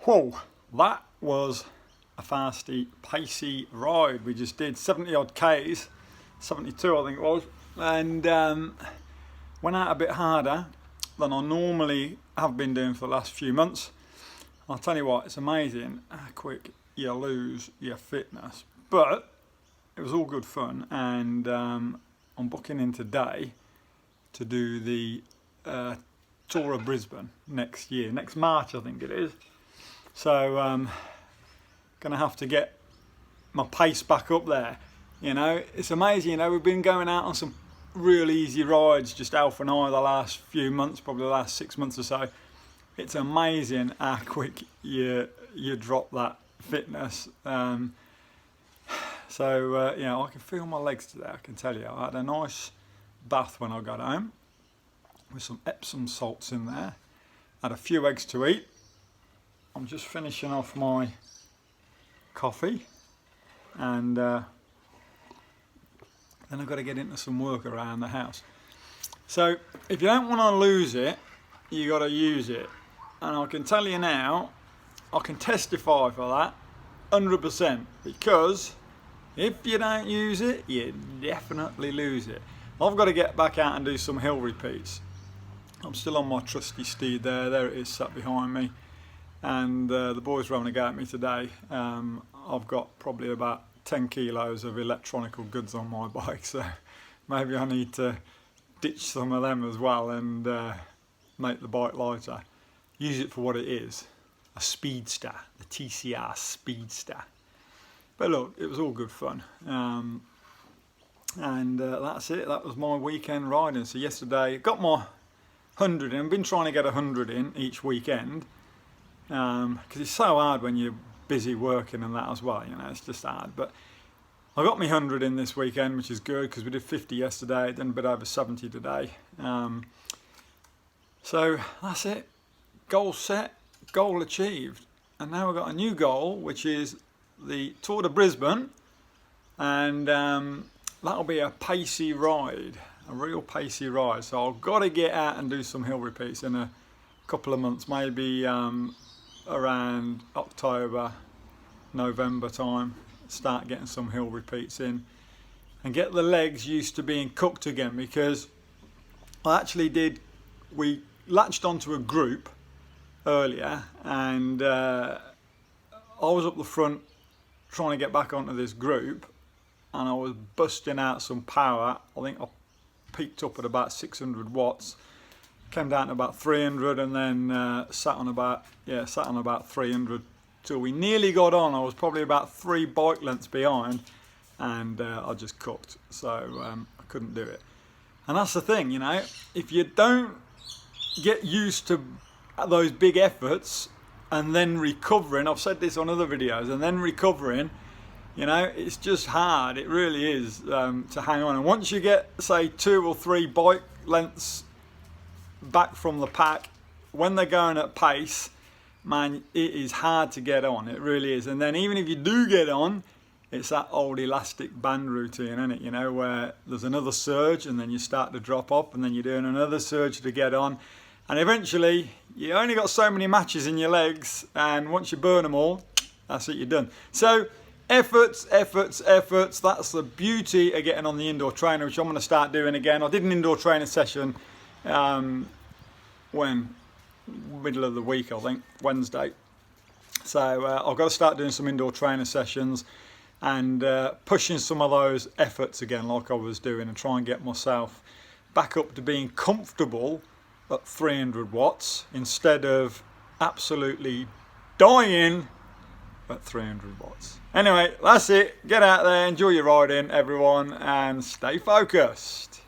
Whoa, that was a fasty, pacey ride. We just did 70 odd Ks, 72 I think it was, and went out a bit harder than I normally have been doing for the last few months. I'll tell you what, it's amazing how quick you lose your fitness, but it was all good fun, and I'm booking in today to do the Tour of Brisbane next year, next March I think it is. So gonna have to get my pace back up there. You know, it's amazing, you know, we've been going out on some really easy rides, just Alf and I, the last few months, probably the last 6 months or so. It's amazing how quick you drop that fitness. You know, I can feel my legs today, I can tell you. I had a nice bath when I got home with some Epsom salts in there. Had a few eggs to eat. I'm just finishing off my coffee, and then I've got to get into some work around the house. So if you don't want to lose it, you got to use it, and I can tell you now, I can testify for that 100%, because if you don't use it, you definitely lose it. I've got to get back out and do some hill repeats. I'm still on my trusty steed there it is sat behind me, and the boys were having a go at me today. I've got probably about 10 kilos of electronical goods on my bike, so maybe I need to ditch some of them as well and make the bike lighter. Use it for what it is, a speedster, the TCR Speedster. But look, it was all good fun, and that's it. That was my weekend riding. So yesterday got my 100 in. I've been trying to get 100 in each weekend, because it's so hard when you're busy working and that as well, you know, it's just hard. But I got me 100 in this weekend, which is good, because we did 50 yesterday, then a bit over 70 today. So that's it, goal set, goal achieved, and now we've got a new goal, which is the Tour de Brisbane, and that'll be a pacey ride, a real pacey ride. So I've got to get out and do some hill repeats in a couple of months, maybe around October, November time, start getting some hill repeats in and get the legs used to being cooked again, because we latched onto a group earlier, and I was up the front trying to get back onto this group, and I was busting out some power. I think I peaked up at about 600 watts, came down to about 300, and then sat on about 300 till we nearly got on. I was probably about 3 bike lengths behind, and I just cooked, so I couldn't do it. And that's the thing, you know, if you don't get used to those big efforts and then recovering, I've said this on other videos, and then recovering, you know, it's just hard. It really is, to hang on. And once you get, say, 2 or 3 bike lengths back from the pack, when they're going at pace, man, it is hard to get on. It really is. And then even if you do get on, it's that old elastic band routine, isn't it? You know, where there's another surge and then you start to drop off, and then you're doing another surge to get on, and eventually you only got so many matches in your legs, and once you burn them all, that's it, you're done. So efforts. That's the beauty of getting on the indoor trainer, which I'm going to start doing again. I did an indoor training session middle of the week, I think, Wednesday. So I've got to start doing some indoor trainer sessions and pushing some of those efforts again, like I was doing, and try and get myself back up to being comfortable at 300 watts instead of absolutely dying at 300 watts. Anyway, that's it. Get out there, enjoy your riding, everyone, and stay focused.